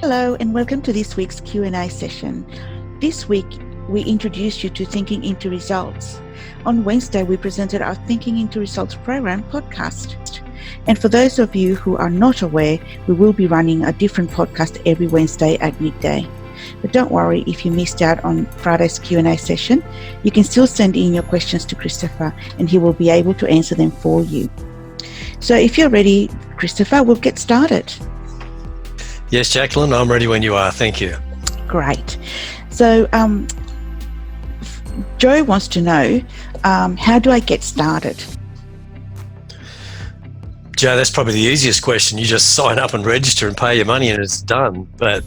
Hello and welcome to this week's Q&A session. This week, we introduced you to Thinking into Results. On Wednesday, we presented our Thinking into Results program podcast. And for those of you who are not aware, we will be running a different podcast every Wednesday at midday. But don't worry if you missed out on Friday's Q&A session. You can still send in your questions to Christopher and he will be able to answer them for you. So if you're ready, Christopher, we'll get started. Yes, Jacqueline, I'm ready when you are. Thank you. Great. So Joe wants to know, how do I get started? Joe, that's probably the easiest question. You just sign up and register and pay your money and it's done. But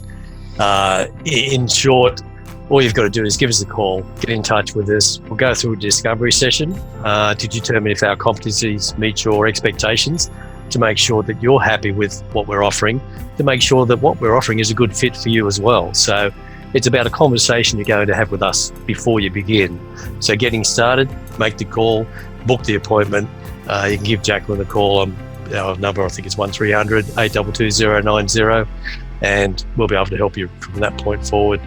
in short, all you've got to do is give us a call, get in touch with us. We'll go through a discovery session to determine if our competencies meet your expectations, to make sure that you're happy with what we're offering, to make sure that what we're offering is a good fit for you as well. So it's about a conversation you're going to have with us before you begin. So getting started, make the call, book the appointment. You can give Jacqueline a call on our number, I think it's 1300 822 090, and we'll be able to help you from that point forward.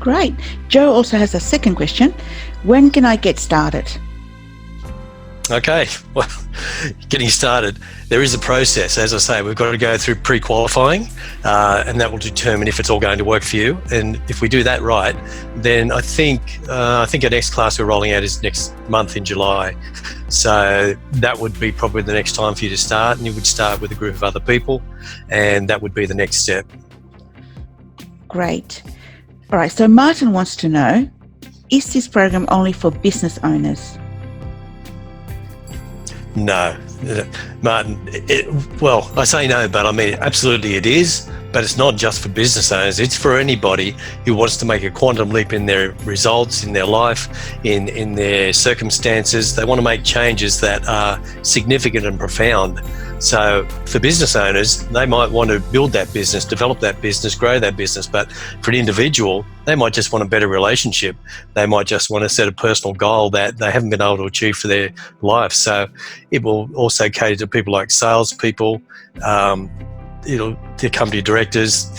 Great. Joe also has a second question. When can I get started? Okay, well, getting started, there is a process. As I say, we've got to go through pre-qualifying, and that will determine if it's all going to work for you. And if we do that right, then I think our next class we're rolling out is next month in July. So that would be probably the next time for you to start, and you would start with a group of other people, and that would be the next step. Great. All right, so Martin wants to know, is this program only for business owners? No, Martin, I say no, but I mean, absolutely it is, but it's not just for business owners. It's for anybody who wants to make a quantum leap in their results, in their life, in their circumstances. They want to make changes that are significant and profound. So for business owners, they might want to build that business, develop that business, grow that business. But for an individual, they might just want a better relationship. They might just want to set a personal goal that they haven't been able to achieve for their life. So it will also cater to people like salespeople, the company directors,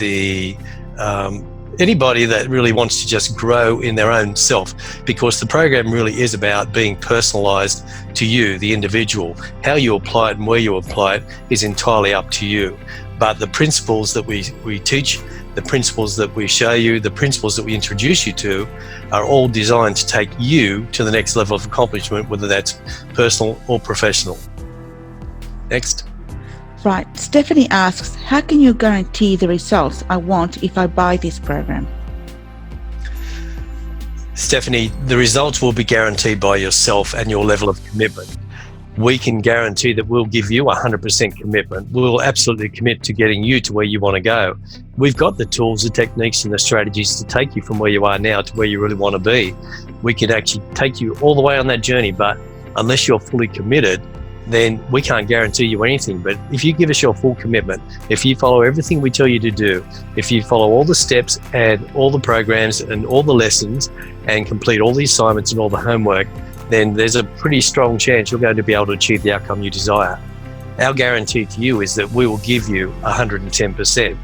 anybody that really wants to just grow in their own self, because the program really is about being personalised to you, the individual. How you apply it and where you apply it is entirely up to you. But the principles that we teach, the principles that we show you, the principles that we introduce you to are all designed to take you to the next level of accomplishment, whether that's personal or professional. Next. Right. Stephanie asks, how can you guarantee the results I want if I buy this program? Stephanie, the results will be guaranteed by yourself and your level of commitment. We can guarantee that we'll give you 100% commitment. We'll absolutely commit to getting you to where you want to go. We've got the tools, the techniques and the strategies to take you from where you are now to where you really want to be. We can actually take you all the way on that journey, but unless you're fully committed, then we can't guarantee you anything. But if you give us your full commitment, if you follow everything we tell you to do, if you follow all the steps and all the programs and all the lessons and complete all the assignments and all the homework, then there's a pretty strong chance you're going to be able to achieve the outcome you desire. Our guarantee to you is that we will give you 110%.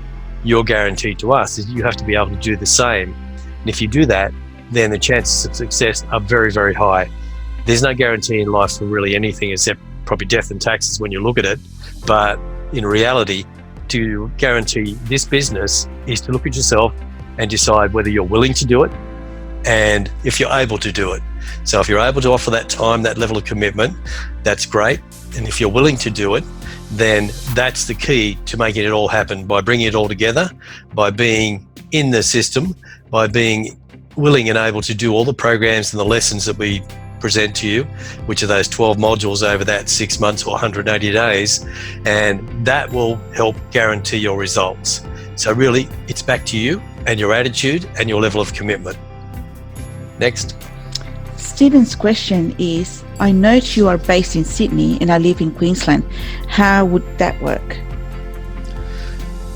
Your guarantee to us is you have to be able to do the same. And if you do that, then the chances of success are very, very high. There's no guarantee in life for really anything except probably death and taxes when you look at it. But in reality, to guarantee this business is to look at yourself and decide whether you're willing to do it and if you're able to do it. So if you're able to offer that time, that level of commitment, that's great. And if you're willing to do it, then that's the key to making it all happen, by bringing it all together, by being in the system, by being willing and able to do all the programs and the lessons that we present to you, which are those 12 modules over that 6 months or 180 days, and that will help guarantee your results. So really, it's back to you and your attitude and your level of commitment. Next. Stephen's question is, I note you are based in Sydney and I live in Queensland. How would that work?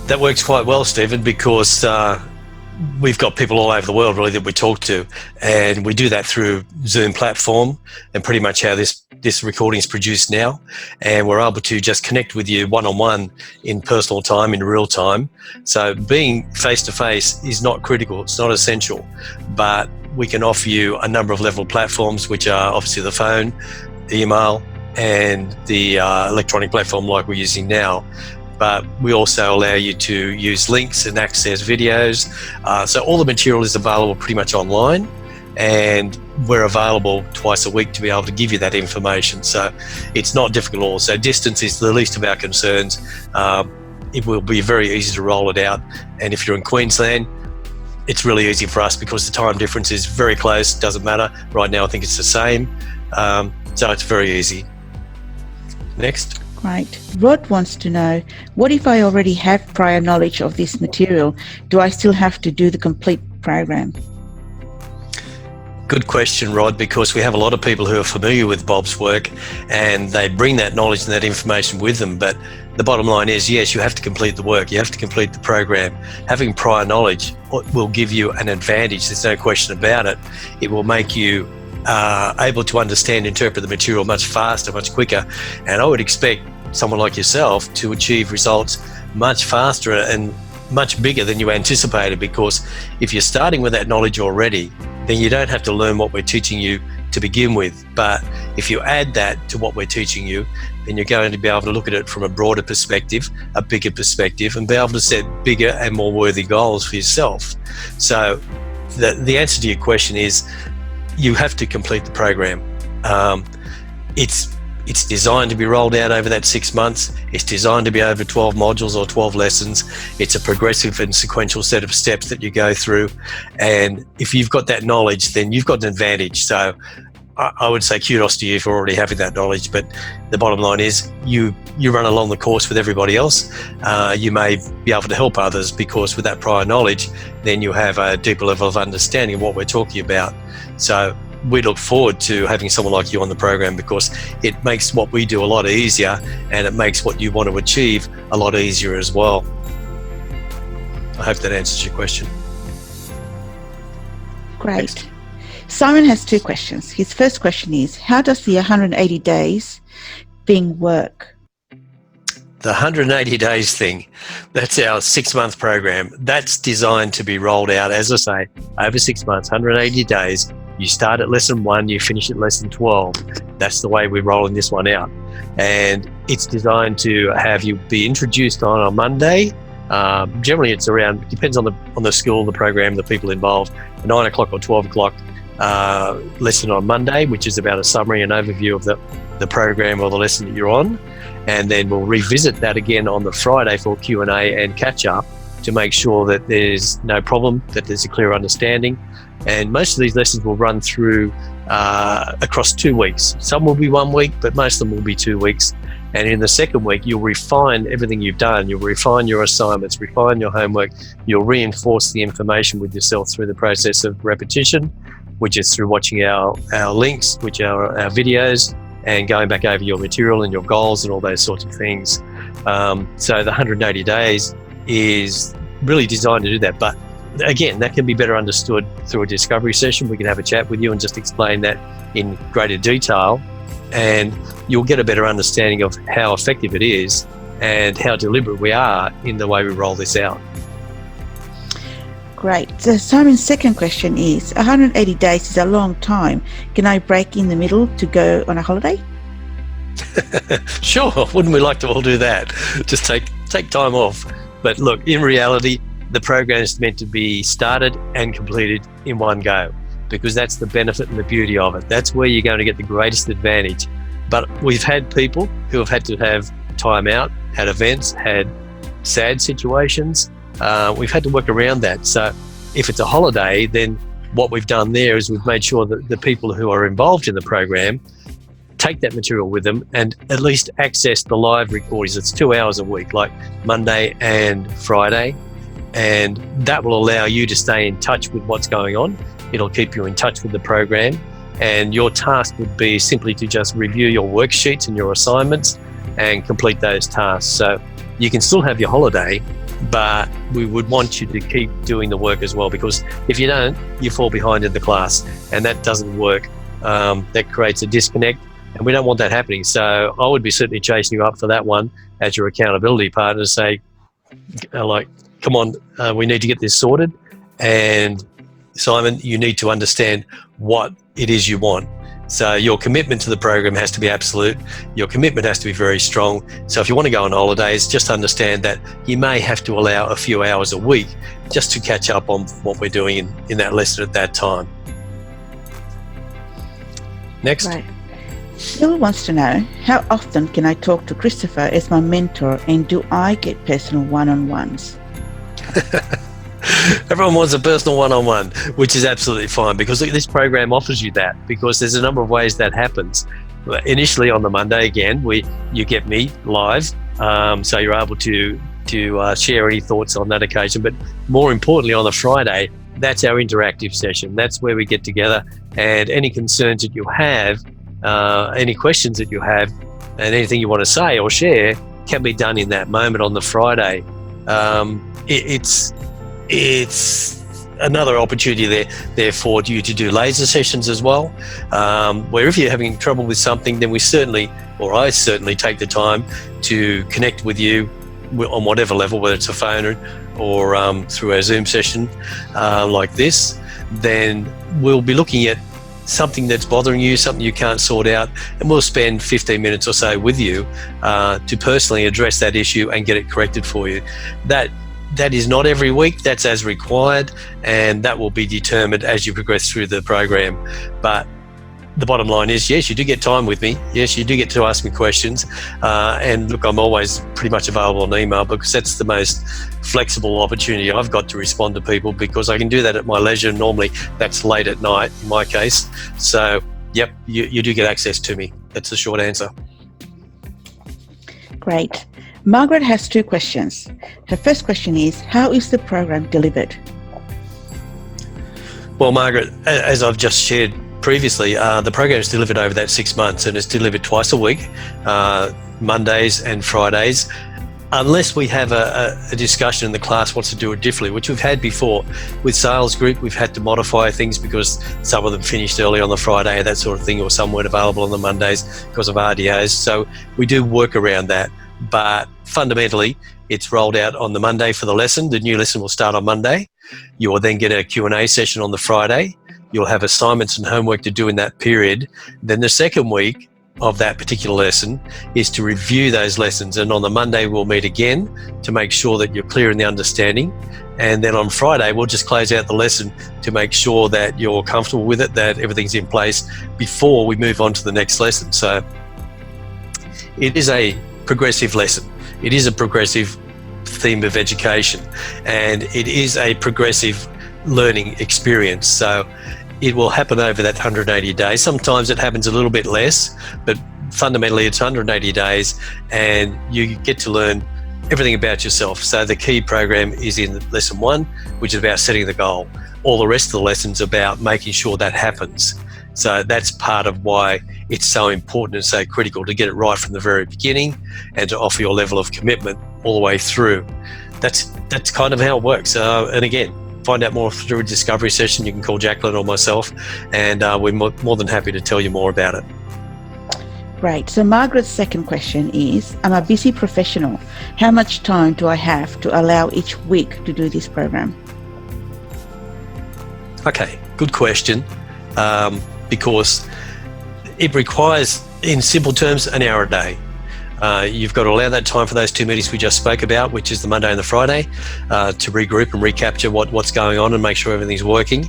That works quite well, Stephen, because we've got people all over the world really that we talk to, and we do that through Zoom platform, and pretty much how this recording is produced now, and we're able to just connect with you one-on-one in personal time, in real time. So being face-to-face is not critical, it's not essential, but we can offer you a number of level platforms, which are obviously the phone, email, and the electronic platform like we're using now. But we also allow you to use links and access videos. So all the material is available pretty much online, and we're available twice a week to be able to give you that information. So it's not difficult at all. So distance is the least of our concerns. It will be very easy to roll it out. And if you're in Queensland, it's really easy for us because the time difference is very close. Doesn't matter. Right now, I think it's the same. So it's very easy. Next. Great. Rod wants to know, what if I already have prior knowledge of this material? Do I still have to do the complete program? Good question, Rod, because we have a lot of people who are familiar with Bob's work and they bring that knowledge and that information with them. But the bottom line is, yes, you have to complete the work. You have to complete the program. Having prior knowledge will give you an advantage. There's no question about it. It will make you able to understand, interpret the material much faster, much quicker. And I would expect someone like yourself to achieve results much faster and much bigger than you anticipated, because if you're starting with that knowledge already, then you don't have to learn what we're teaching you to begin with. But if you add that to what we're teaching you, then you're going to be able to look at it from a broader perspective, a bigger perspective, and be able to set bigger and more worthy goals for yourself. So the answer to your question is, you have to complete the program. It's designed to be rolled out over that 6 months. It's designed to be over 12 modules or 12 lessons. It's a progressive and sequential set of steps that you go through. And if you've got that knowledge, then you've got an advantage. So I would say kudos to you for already having that knowledge. But the bottom line is you run along the course with everybody else. You may be able to help others, because with that prior knowledge, then you have a deeper level of understanding of what we're talking about. So we look forward to having someone like you on the program, because it makes what we do a lot easier, and it makes what you want to achieve a lot easier as well. I hope that answers your question. Great. Next. Simon has 2 questions. His first question is, how does the 180 days thing work? The 180 days thing, that's our 6-month program. That's designed to be rolled out, as I say, over 6 months, 180 days. You start at lesson 1, you finish at lesson 12. That's the way we're rolling this one out. And it's designed to have you be introduced on a Monday. Generally it's around, depends on the school, the program, the people involved, 9 o'clock or 12 o'clock lesson on Monday, which is about a summary and overview of the program or the lesson that you're on. And then we'll revisit that again on the Friday for Q&A and catch up to make sure that there's no problem, that there's a clear understanding. And most of these lessons will run through across 2 weeks. Some will be 1 week, but most of them will be 2 weeks. And in the second week, you'll refine everything you've done. You'll refine your assignments, refine your homework. You'll reinforce the information with yourself through the process of repetition, which is through watching our links, which are our videos, and going back over your material and your goals and all those sorts of things. So the 180 days is really designed to do that. But again, that can be better understood through a discovery session. We can have a chat with you and just explain that in greater detail, and you'll get a better understanding of how effective it is and how deliberate we are in the way we roll this out. Great. So Simon's second question is, 180 days is a long time. Can I break in the middle to go on a holiday? Sure, wouldn't we like to all do that? Just take time off. But look, in reality, the program is meant to be started and completed in one go, because that's the benefit and the beauty of it. That's where you're going to get the greatest advantage. But we've had people who have had to have time out, had events, had sad situations. We've had to work around that. So if it's a holiday, then what we've done there is we've made sure that the people who are involved in the program take that material with them and at least access the live recordings. It's 2 hours a week, like Monday and Friday. And that will allow you to stay in touch with what's going on. It'll keep you in touch with the program. And your task would be simply to just review your worksheets and your assignments and complete those tasks. So you can still have your holiday, but we would want you to keep doing the work as well, because if you don't, you fall behind in the class, and that doesn't work. That creates a disconnect, and we don't want that happening. So I would be certainly chasing you up for that one as your accountability partner to say, come on, we need to get this sorted. And Simon, you need to understand what it is you want. So your commitment to the program has to be absolute. Your commitment has to be very strong. So if you want to go on holidays, just understand that you may have to allow a few hours a week just to catch up on what we're doing in that lesson at that time. Next. Right. Phil wants to know, how often can I talk to Christopher as my mentor, and do I get personal one-on-ones? Everyone wants a personal one-on-one, which is absolutely fine, because this program offers you that, because there's a number of ways that happens. Initially on the Monday, again, you get me live, so you're able to share any thoughts on that occasion. But more importantly, on the Friday, that's our interactive session. That's where we get together, and any concerns that you have, any questions that you have, and anything you want to say or share can be done in that moment on the Friday. It's another opportunity there for you to do laser sessions as well, where if you're having trouble with something, then I certainly take the time to connect with you on whatever level, whether it's a phone or through our Zoom session like this. Then we'll be looking at something that's bothering you, something you can't sort out, and we'll spend 15 minutes or so with you to personally address that issue and get it corrected for you. That is not every week, that's as required, and that will be determined as you progress through the program. But the bottom line is, yes, you do get time with me. Yes, you do get to ask me questions. And look, I'm always pretty much available on email, because that's the most flexible opportunity I've got to respond to people, because I can do that at my leisure. Normally that's late at night in my case. So, yep, you do get access to me. That's the short answer. Great. Margaret has 2 questions. Her first question is, how is the program delivered? Well, Margaret, as I've just shared previously, the program is delivered over that 6 months, and it's delivered twice a week, Mondays and Fridays, unless we have a discussion and the class wants to do it differently, which we've had before. With sales group, we've had to modify things because some of them finished early on the Friday, that sort of thing, or some weren't available on the Mondays because of RDOs. So we do work around that. But fundamentally, it's rolled out on the Monday for the lesson. The new lesson will start on Monday. You will then get a Q&A session on the Friday. You'll have assignments and homework to do in that period. Then the second week of that particular lesson is to review those lessons. And on the Monday, we'll meet again to make sure that you're clear in the understanding. And then on Friday, we'll just close out the lesson to make sure that you're comfortable with it, that everything's in place before we move on to the next lesson. So it is a progressive lesson. It is a progressive theme of education, and it is a progressive learning experience. So it will happen over that 180 days. Sometimes it happens a little bit less, but fundamentally it's 180 days, and you get to learn everything about yourself. So the key program is in lesson 1, which is about setting the goal. All the rest of the lessons about making sure that happens. So that's part of why it's so important and so critical to get it right from the very beginning, and to offer your level of commitment all the way through. That's kind of how it works. And again, find out more through a discovery session. You can call Jacqueline or myself, and we're more than happy to tell you more about it. Great. So Margaret's second question is, I'm a busy professional. How much time do I have to allow each week to do this program? Okay, good question. Because it requires, in simple terms, an hour a day. You've got to allow that time for those 2 meetings we just spoke about, which is the Monday and the Friday, to regroup and recapture what's going on and make sure everything's working.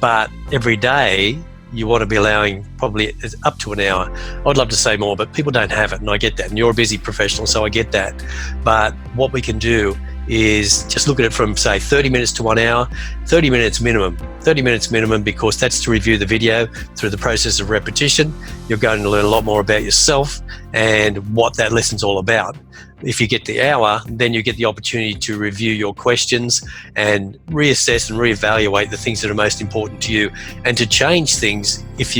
But every day, you want to be allowing probably up to an hour. I'd love to say more, but people don't have it, and I get that. And you're a busy professional, so I get that. But what we can do is just look at it from, say, 30 minutes to 1 hour, 30 minutes minimum. 30 minutes minimum, because that's to review the video. Through the process of repetition, you're going to learn a lot more about yourself and what that lesson's all about. if you get the hour, then you get the opportunity to review your questions and reassess and reevaluate the things that are most important to you, and to change things if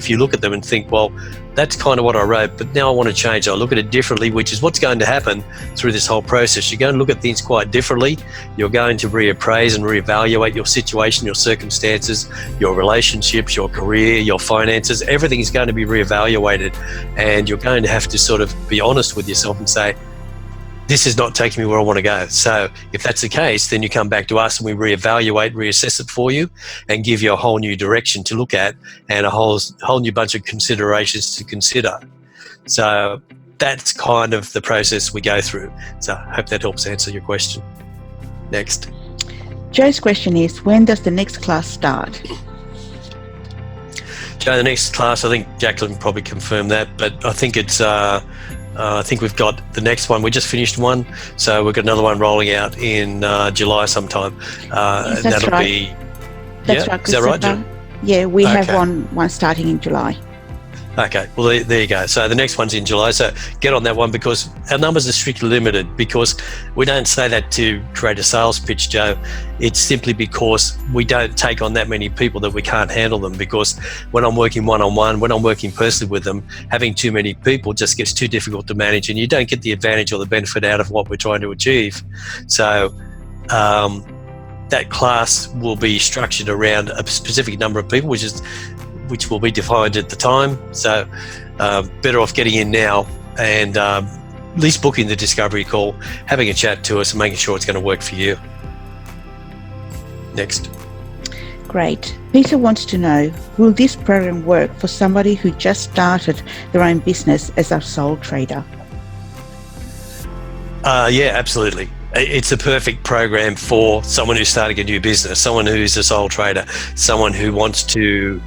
you look at them and think, well, that's kind of what I wrote, but now I want to change it. I look at it differently, which is what's going to happen through this whole process. You're going to look at things quite differently. You're going to reappraise and reevaluate your situation, your circumstances, your relationships, your career, your finances. Everything is going to be reevaluated, and you're going to have to sort of be honest with yourself and say, this is not taking me where I want to go. So if that's the case, then you come back to us and we reevaluate, reassess it for you, and give you a whole new direction to look at and a whole new bunch of considerations to consider. So that's kind of the process we go through. So I hope that helps answer your question. Next. Joe's question is, when does the next class start? Joe, the next class, I think Jacqueline can probably confirm that, but I think it's I think we've got the next one. We just finished one, so we've got another one rolling out in July sometime. Yes, that's that'll right. be. That's yeah, right. is that right, Joe? Yeah, we have Okay. one starting in July. Okay, well, there you go. So the next one's in July. So get on that one, because our numbers are strictly limited, because we don't say that to create a sales pitch, Joe. It's simply because we don't take on that many people that we can't handle them, because when I'm working one-on-one, when I'm working personally with them, having too many people just gets too difficult to manage, and you don't get the advantage or the benefit out of what we're trying to achieve. So that class will be structured around a specific number of people, which will be defined at the time. So better off getting in now and at least booking the discovery call, having a chat to us and making sure it's going to work for you. Next. Great. Peter wants to know, will this program work for somebody who just started their own business as a sole trader? Yeah, absolutely. It's a perfect program for someone who's starting a new business, someone who's a sole trader, someone who wants to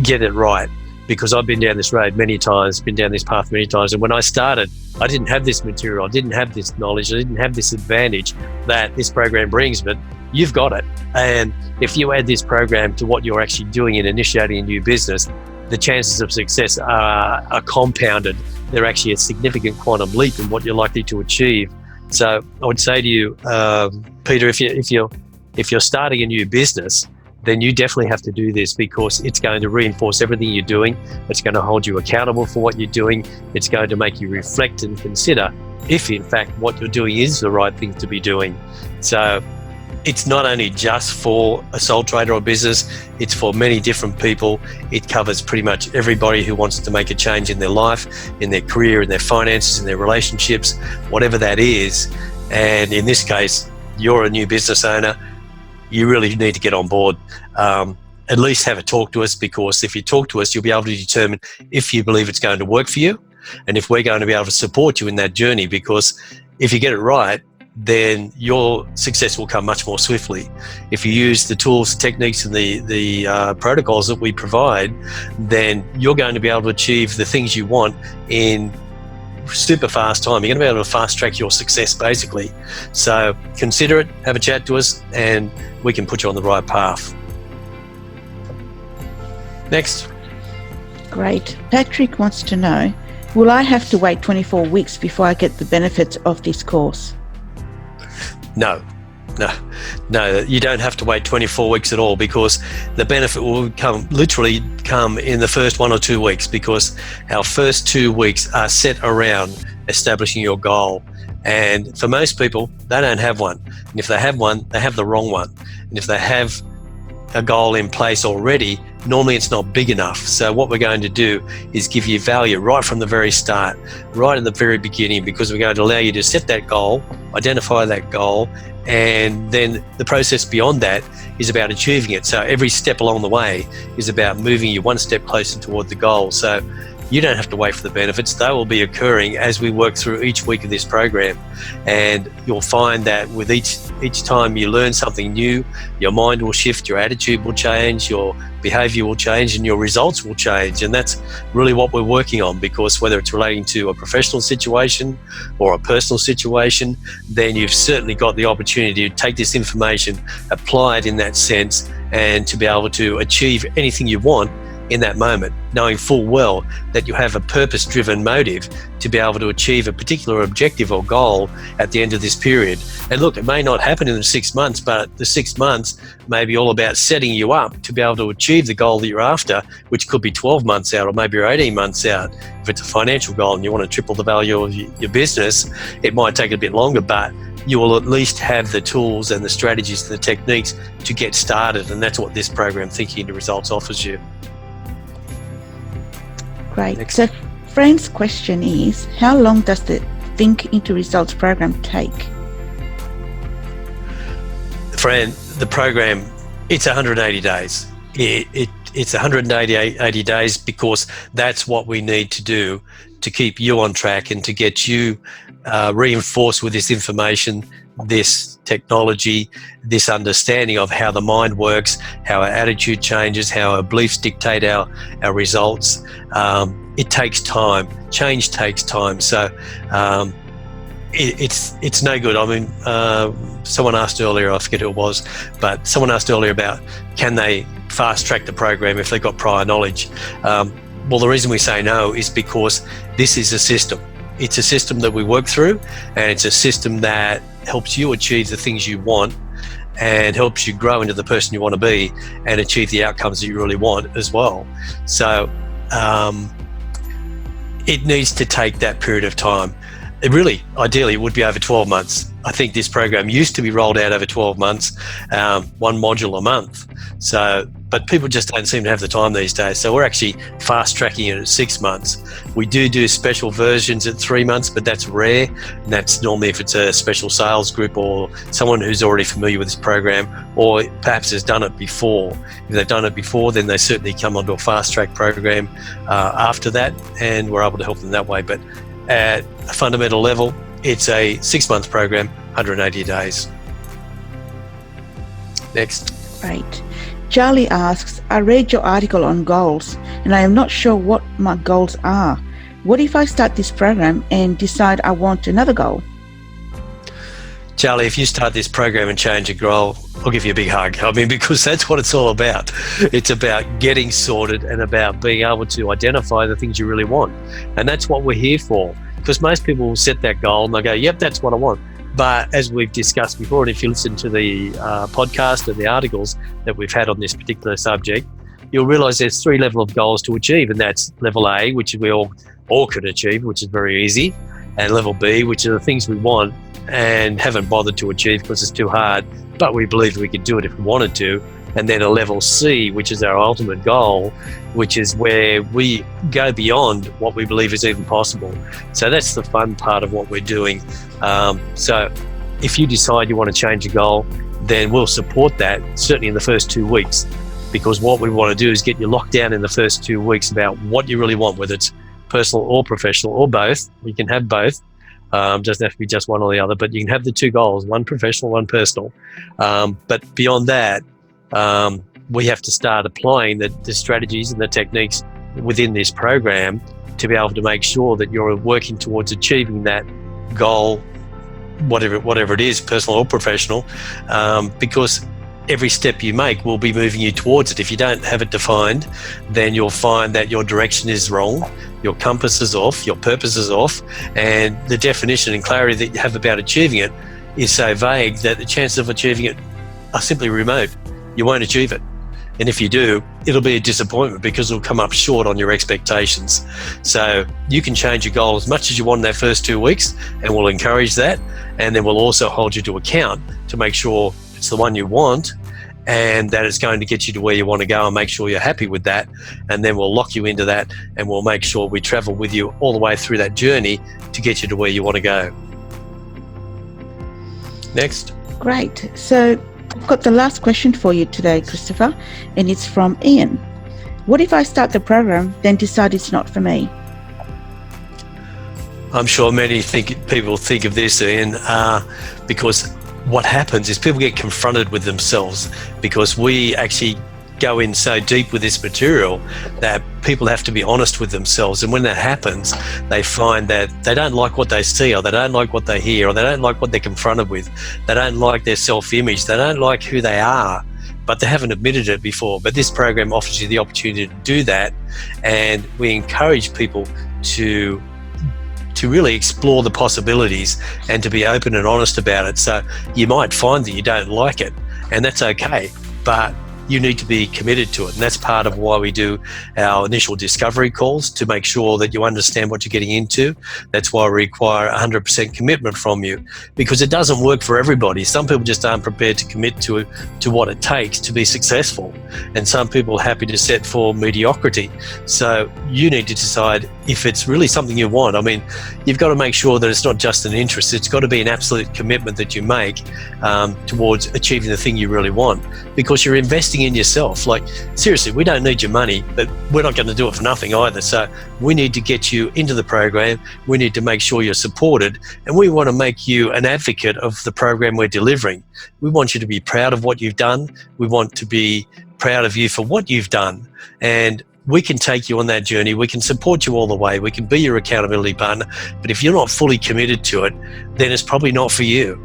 get it right, because I've been down this road many times, been down this path many times, and when I started, I didn't have this material, I didn't have this knowledge, I didn't have this advantage that this program brings, but you've got it. And if you add this program to what you're actually doing in initiating a new business, the chances of success are compounded. They're actually a significant quantum leap in what you're likely to achieve. So I would say to you, Peter, if you're starting a new business, then you definitely have to do this, because it's going to reinforce everything you're doing. It's going to hold you accountable for what you're doing. It's going to make you reflect and consider if, in fact, what you're doing is the right thing to be doing. So it's not only just for a sole trader or business, it's for many different people. It covers pretty much everybody who wants to make a change in their life, in their career, in their finances, in their relationships, whatever that is. And in this case, you're a new business owner. You really need to get on board. At least have a talk to us, because if you talk to us, you'll be able to determine if you believe it's going to work for you, and if we're going to be able to support you in that journey. Because if you get it right, then your success will come much more swiftly. If you use the tools, techniques, and the protocols that we provide, then you're going to be able to achieve the things you want in super fast time. You're going to be able to fast track your success, basically. So consider it, have a chat to us, and we can put you on the right path. Next. Great. Patrick wants to know, will I have to wait 24 weeks before I get the benefits of this course? No, you don't have to wait 24 weeks at all, because the benefit will literally come in the first 1 or 2 weeks, because our first 2 weeks are set around establishing your goal. And for most people, they don't have one. And if they have one, they have the wrong one. And if they have a goal in place already, normally it's not big enough. So what we're going to do is give you value right from the very start, right at the very beginning, because we're going to allow you to set that goal, identify that goal, and then the process beyond that is about achieving it. So every step along the way is about moving you one step closer toward the goal. So you don't have to wait for the benefits. They will be occurring as we work through each week of this program. And you'll find that with each time you learn something new, your mind will shift, your attitude will change, your behavior will change, and your results will change. And that's really what we're working on, because whether it's relating to a professional situation or a personal situation, then you've certainly got the opportunity to take this information, apply it in that sense, and to be able to achieve anything you want in that moment, knowing full well that you have a purpose-driven motive to be able to achieve a particular objective or goal at the end of this period. And look, it may not happen in the 6 months, but the 6 months may be all about setting you up to be able to achieve the goal that you're after, which could be 12 months out or maybe 18 months out. If it's a financial goal and you want to triple the value of your business, it might take a bit longer, but you will at least have the tools and the strategies and the techniques to get started. And that's what this program, Thinking into Results, offers you. Great. Next. So Fran's question is, how long does the Think into Results program take? Fran, the program, it's 180 days. It's 180 days because that's what we need to do to keep you on track and to get you reinforced with this information, this technology, this understanding of how the mind works, how our attitude changes, how our beliefs dictate our results. It takes time. Change takes time. So it's no good. I mean, someone asked earlier, I forget who it was, but someone asked earlier about can they fast track the program if they've got prior knowledge. Well, the reason we say no is because this is a system. It's a system that we work through, and it's a system that helps you achieve the things you want and helps you grow into the person you want to be and achieve the outcomes that you really want as well. So it needs to take that period of time. Ideally, it would be over 12 months. I think this program used to be rolled out over 12 months, one module a month. But people just don't seem to have the time these days. So we're actually fast tracking it at 6 months. We do special versions at 3 months, but that's rare. And that's normally if it's a special sales group or someone who's already familiar with this program or perhaps has done it before. If they've done it before, then they certainly come onto a fast track program after that, and we're able to help them that way. But at a fundamental level, it's a 6 month program, 180 days. Next. Right. Charlie asks, I read your article on goals and I am not sure what my goals are. What if I start this program and decide I want another goal? Charlie, if you start this program and change your goal, I'll give you a big hug. I mean, because that's what it's all about. It's about getting sorted and about being able to identify the things you really want. And that's what we're here for. Because most people will set that goal and they'll go, yep, that's what I want. But as we've discussed before, and if you listen to the podcast and the articles that we've had on this particular subject, you'll realize there's 3 levels of goals to achieve. And that's level A, which we all could achieve, which is very easy. And level B, which are the things we want and haven't bothered to achieve because it's too hard, but we believe we could do it if we wanted to. And then a level C, which is our ultimate goal, which is where we go beyond what we believe is even possible. So that's the fun part of what we're doing. So if you decide you want to change your goal, then we'll support that, certainly in the first 2 weeks, because what we want to do is get you locked down in the first 2 weeks about what you really want, whether it's personal or professional or both. We can have both. Doesn't have to be just one or the other, but you can have the 2 goals, one professional, one personal. But beyond that, we have to start applying the strategies and the techniques within this program to be able to make sure that you're working towards achieving that goal, whatever it is, personal or professional, because every step you make will be moving you towards it. If you don't have it defined, then you'll find that your direction is wrong, your compass is off, your purpose is off, and the definition and clarity that you have about achieving it is so vague that the chances of achieving it are simply remote. You won't achieve it. And if you do, it'll be a disappointment because it'll come up short on your expectations. So you can change your goal as much as you want in that first 2 weeks, and we'll encourage that. And then we'll also hold you to account to make sure it's the one you want and that it's going to get you to where you want to go, and make sure you're happy with that. And then we'll lock you into that, and we'll make sure we travel with you all the way through that journey to get you to where you want to go. Next. Great. So I've got the last question for you today, Christopher, and it's from Ian. What if I start the program, then decide it's not for me? I'm sure many people think of this, Ian, because what happens is people get confronted with themselves, because we actually go in so deep with this material that people have to be honest with themselves. And when that happens, they find that they don't like what they see, or they don't like what they hear, or they don't like what they're confronted with. They don't like their self-image. They don't like who they are. but they haven't admitted it before. But this program offers you the opportunity to do that, and we encourage people to really explore the possibilities and to be open and honest about it. So you might find that you don't like it, and that's okay, but you need to be committed to it. And that's part of why we do our initial discovery calls, to make sure that you understand what you're getting into. That's why we require 100% commitment from you, because it doesn't work for everybody. Some people just aren't prepared to commit to what it takes to be successful. And some people are happy to set for mediocrity. So you need to decide if it's really something you want. I mean, you've got to make sure that it's not just an interest. It's got to be an absolute commitment that you make towards achieving the thing you really want, because you're investing in yourself. Like, seriously, we don't need your money, but we're not going to do it for nothing either. So we need to get you into the program. We need to make sure you're supported, and we want to make you an advocate of the program we're delivering. We want you to be proud of what you've done. We want to be proud of you for what you've done, and we can take you on that journey. We can support you all the way. We can be your accountability partner. But if you're not fully committed to it, then it's probably not for you.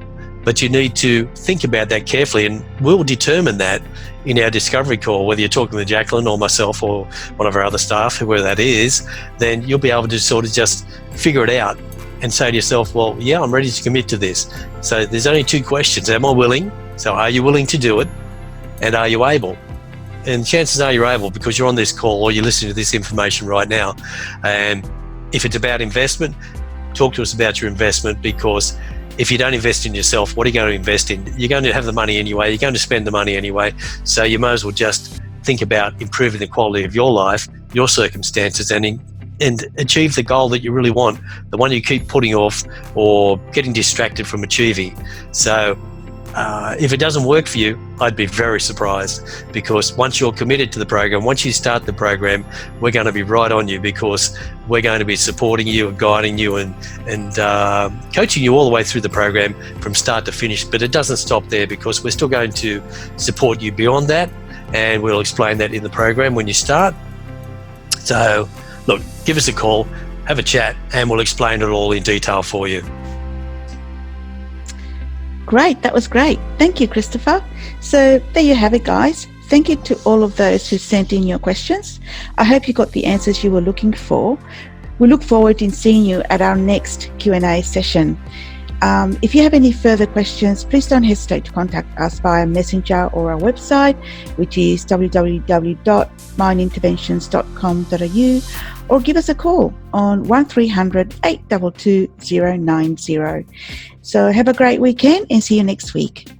But you need to think about that carefully, and we'll determine that in our discovery call, whether you're talking to Jacqueline or myself or one of our other staff, whoever that is. Then you'll be able to sort of just figure it out and say to yourself, well, yeah, I'm ready to commit to this. So there's only two questions. Am I willing? So are you willing to do it? And are you able? And chances are you're able, because you're on this call or you're listening to this information right now. And if it's about investment, talk to us about your investment, because if you don't invest in yourself, what are you going to invest in? You're going to have the money anyway. You're going to spend the money anyway. So you might as well just think about improving the quality of your life, your circumstances, and achieve the goal that you really want, the one you keep putting off or getting distracted from achieving. So if it doesn't work for you, I'd be very surprised, because once you're committed to the program, once you start the program, we're going to be right on you, because we're going to be supporting you and guiding you and coaching you all the way through the program from start to finish. But it doesn't stop there, because we're still going to support you beyond that, and we'll explain that in the program when you start. So look, give us a call, have a chat, and we'll explain it all in detail for you. Great, that was great. Thank you, Christopher. So there you have it, guys. Thank you to all of those who sent in your questions. I hope you got the answers you were looking for. We look forward to seeing you at our next Q&A session. If you have any further questions, please don't hesitate to contact us via Messenger or our website, which is www.mindinterventions.com.au, or give us a call on 1300 822 090. So have a great weekend and see you next week.